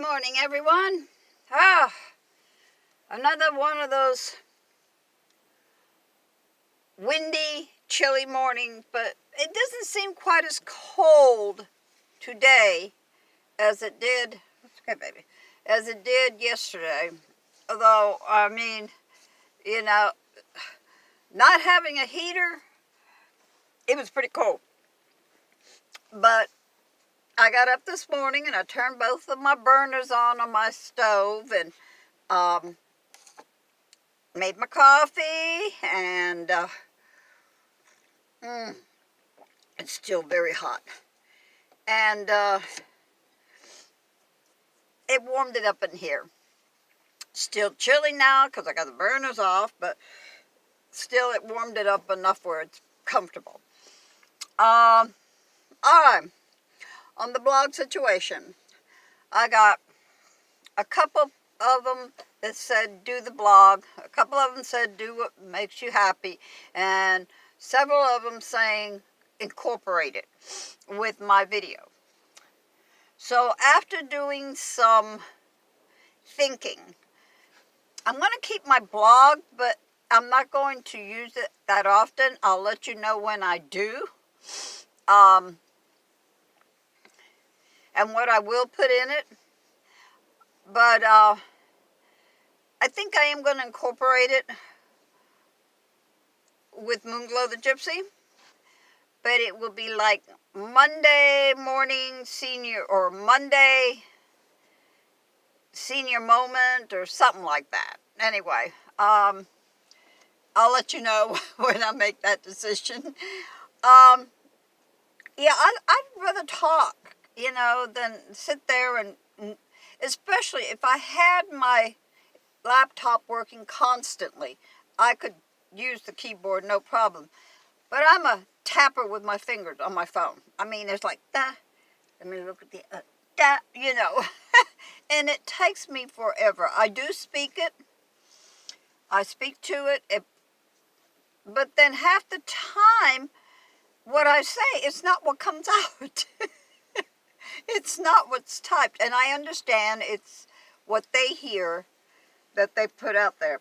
morning, everyone. Ah, another one of those windy, chilly mornings, but it doesn't seem quite as cold today as it did, okay, baby, as it did yesterday. Although, I mean, you know, not having a heater, it was pretty cold. But I got up this morning and I turned both of my burners on my stove and made my coffee, and it's still very hot. And it warmed it up in here. Still chilly now because I got the burners off, but still it warmed it up enough where it's comfortable. All right, on the blog situation, I got a couple of them that said do the blog, a couple of them said do what makes you happy, and several of them saying incorporate it with my video. So after doing some thinking, I'm going to keep my blog, but I'm not going to use it that often. I'll let you know when I do. And what I will put in it. But I think I am going to incorporate it with Moonglowthegypsy. But it will be like Monday morning senior, or Monday senior moment, or something like that. Anyway, I'll let you know when I make that decision. Yeah, I'd rather talk, than sit there and, especially if I had my laptop working constantly, I could use the keyboard, no problem. But I'm a tapper with my fingers on my phone. I mean, it's like, da, let me look at the, da, and it takes me forever. I do speak it. I speak to it, but then half the time, what I say, it's not what comes out. It's not what's typed. And I understand it's what they hear that they put out there.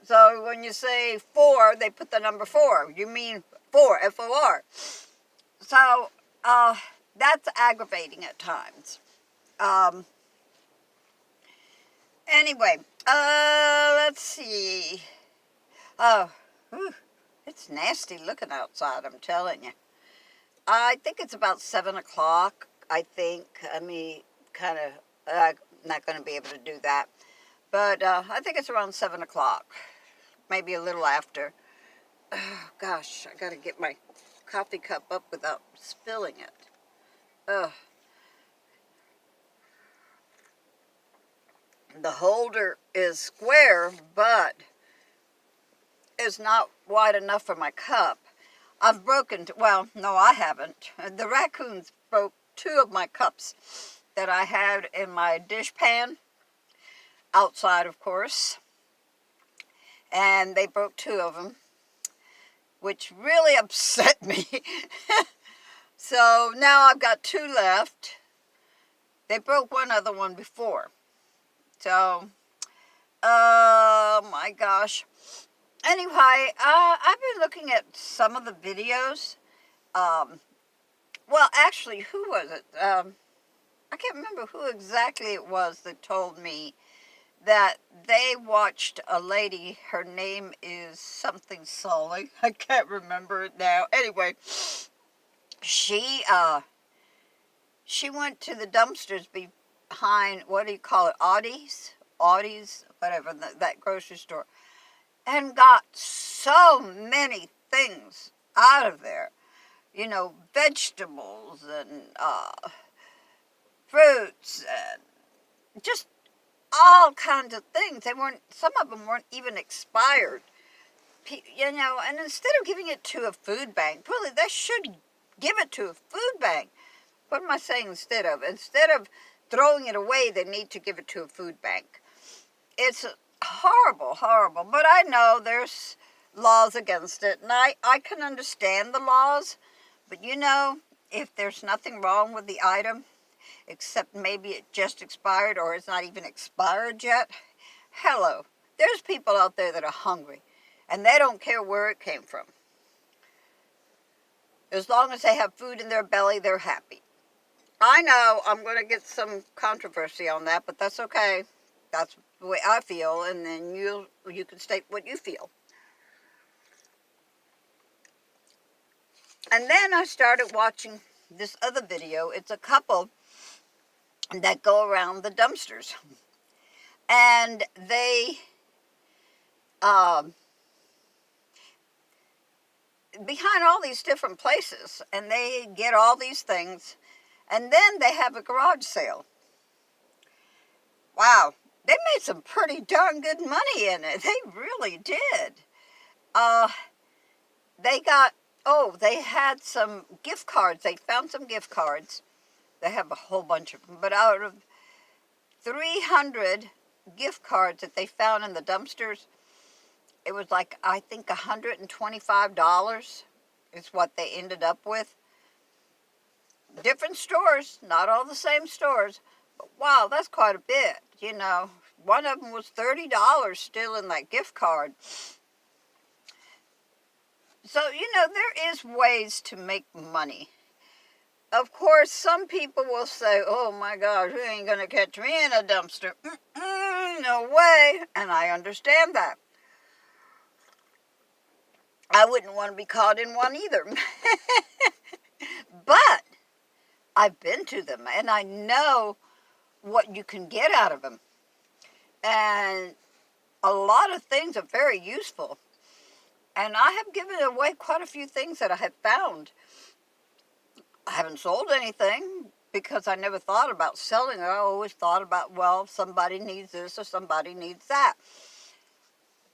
So when you say 4, they put the number 4. You mean 4, F-O-R. So that's aggravating at times. Anyway, let's see. Oh, it's nasty looking outside, I'm telling you. I think it's about 7 o'clock, I think. I mean, kind of, I'm not going to be able to do that. But I think it's around 7 o'clock. Maybe a little after. Oh, gosh, I got to get my coffee cup up without spilling it. Ugh. The holder is square, but it's not wide enough for my cup. I've broken, well, no, I haven't. The raccoons broke 2 of my cups that I had in my dish pan, outside, of course. And they broke 2 of them, which really upset me. So now I've got 2 left. They broke one other one before. So, oh my gosh. Anyway, I've been looking at some of the videos. Well, actually, who was it? I can't remember who exactly it was that told me that they watched a lady, her name is something Solly, I can't remember it now. Anyway, she went to the dumpsters behind, what do you call it, Audie's, whatever, that grocery store, and got so many things out of there. Vegetables and fruits and just all kinds of things. Some of them weren't even expired. And instead of giving it to a food bank, really, they should give it to a food bank. What am I saying instead of? Instead of throwing it away, they need to give it to a food bank. It's horrible, horrible. But I know there's laws against it, and I can understand the laws. But if there's nothing wrong with the item, except maybe it just expired or it's not even expired yet. Hello, there's people out there that are hungry, and they don't care where it came from. As long as they have food in their belly, they're happy. I know I'm going to get some controversy on that, but that's okay. That's the way I feel, and then you can state what you feel. And then I started watching this other video. It's a couple that go around the dumpsters. And they, behind all these different places, and they get all these things, and then they have a garage sale. Wow, they made some pretty darn good money in it. They really did. They got, they had some gift cards. They found some gift cards. They have a whole bunch of them, but out of 300 gift cards that they found in the dumpsters, it was like, I think $125 is what they ended up with. Different stores, not all the same stores, but wow, that's quite a bit, you know. One of them was $30 still in that gift card. So, you know, there is ways to make money. Of course, some people will say, oh my gosh, you ain't going to catch me in a dumpster. No way. And I understand that. I wouldn't want to be caught in one either. But I've been to them, and I know what you can get out of them. And a lot of things are very useful. And I have given away quite a few things that I have found. I haven't sold anything because I never thought about selling it. I always thought about, well, somebody needs this or somebody needs that.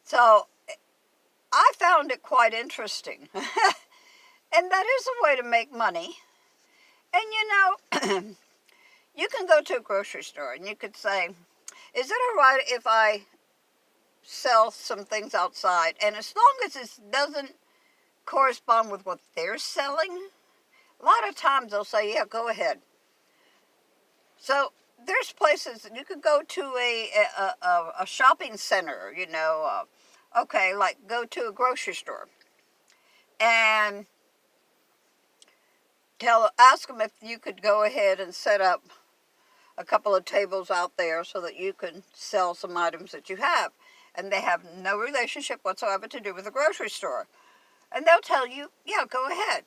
So I found it quite interesting. And that is a way to make money. And you know, you can go to a grocery store and you could say, is it all right if I sell some things outside? And as long as it doesn't correspond with what they're selling, a lot of times they'll say, yeah, go ahead. So there's places that you could go to a shopping center, you know, okay, like go to a grocery store and ask them if you could go ahead and set up a couple of tables out there so that you can sell some items that you have. And they have no relationship whatsoever to do with the grocery store. And they'll tell you, yeah, go ahead.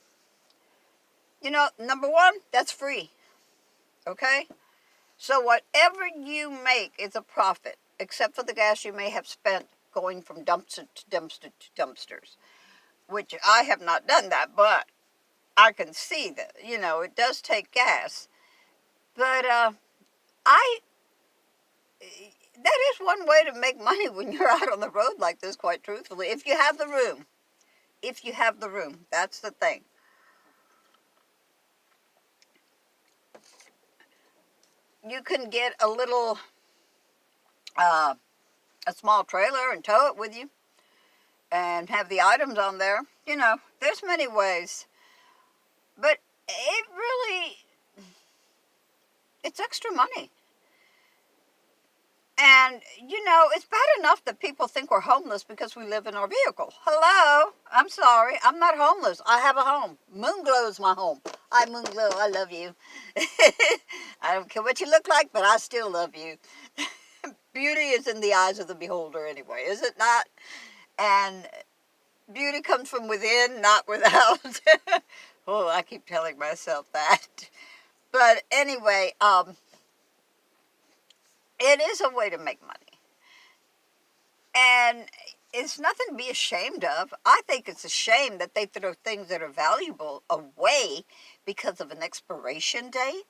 You know, number one, that's free. Okay? So whatever you make is a profit, except for the gas you may have spent going from dumpster to dumpster to dumpsters, which I have not done that, but I can see that, you know, it does take gas. But that is one way to make money when you're out on the road like this, quite truthfully, if you have the room. If you have the room, that's the thing. You can get a little, a small trailer and tow it with you and have the items on there. You know, there's many ways. But it really, it's extra money. And, you know, it's bad enough that people think we're homeless because we live in our vehicle. Hello? I'm sorry. I'm not homeless. I have a home. Moonglow is my home. Hi, Moonglow. I love you. I don't care what you look like, but I still love you. Beauty is in the eyes of the beholder anyway, is it not? And beauty comes from within, not without. Oh, I keep telling myself that. But anyway, it is a way to make money. And it's nothing to be ashamed of. I think it's a shame that they throw things that are valuable away because of an expiration date.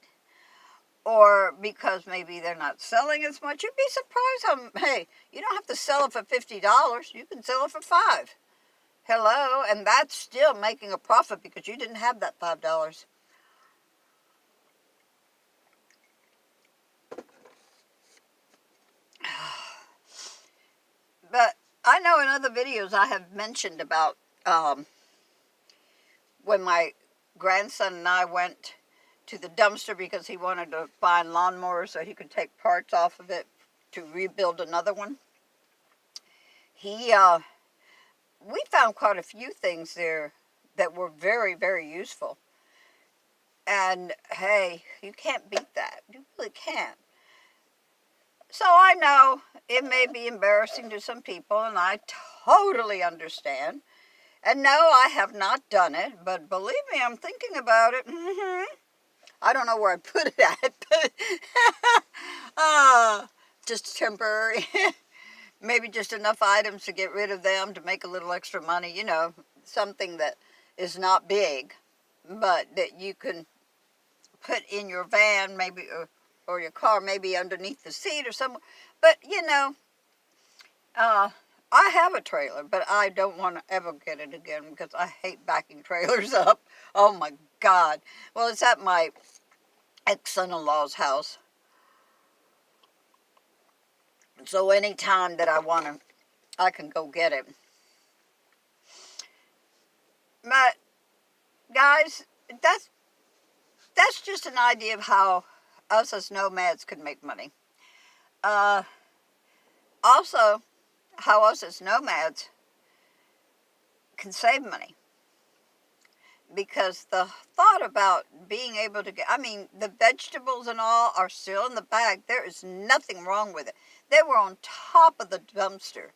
Or because maybe they're not selling as much. You'd be surprised how, hey, you don't have to sell it for $50. You can sell it for $5. Hello? And that's still making a profit because you didn't have that $5. But I know in other videos I have mentioned about when my grandson and I went to the dumpster because he wanted to find lawnmowers so he could take parts off of it to rebuild another one. We found quite a few things there that were very, very useful. And hey, you can't beat that. You really can't. So I know it may be embarrassing to some people, and I totally understand. And no, I have not done it, but believe me, I'm thinking about it. I don't know where I put it at, but just temporary. Maybe just enough items to get rid of them to make a little extra money, you know, something that is not big, but that you can put in your van, maybe, or your car, maybe underneath the seat or somewhere. But, you know, I have a trailer, but I don't want to ever get it again because I hate backing trailers up. Oh, my God. Well, it's at my ex-son-in-law's house. So anytime that I want to, I can go get it. But, guys, that's just an idea of how us as nomads could make money. Also, how us as nomads can save money. Because the thought about being able to get, I mean, the vegetables and all are still in the bag. There is nothing wrong with it. They were on top of the dumpster.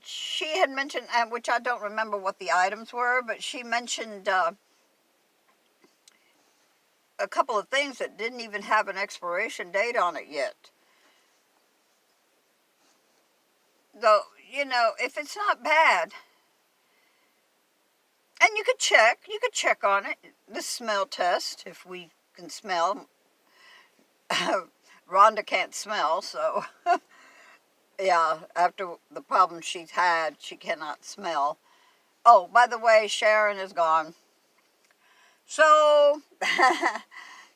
She had mentioned, which I don't remember what the items were, but she mentioned a couple of things that didn't even have an expiration date on it yet. Though, you know, if it's not bad, and you could check on it, the smell test, if we can smell. Rhonda can't smell, so, yeah, after the problem she's had, she cannot smell. Oh, by the way, Sharon is gone. So,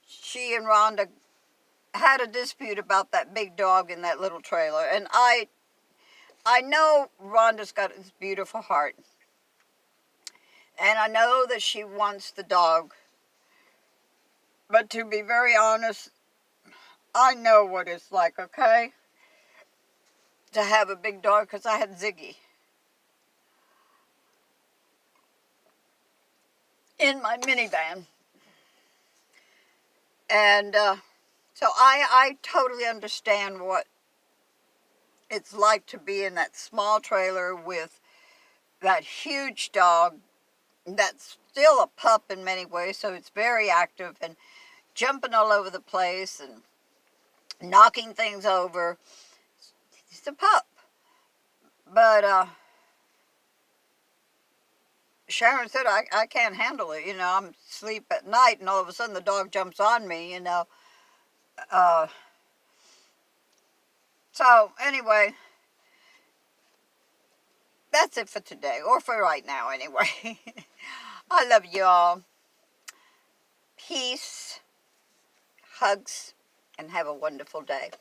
she and Rhonda had a dispute about that big dog in that little trailer, and I know Rhonda's got this beautiful heart. And I know that she wants the dog. But to be very honest, I know what it's like, okay? To have a big dog, because I had Ziggy in my minivan. And so I totally understand what it's like to be in that small trailer with that huge dog that's still a pup in many ways, so it's very active and jumping all over the place and knocking things over. It's a pup. But Sharon said, I can't handle it. You know, I'm asleep at night and all of a sudden the dog jumps on me, you know. So, anyway, that's it for today, or for right now anyway. I love you all. Peace, hugs, and have a wonderful day.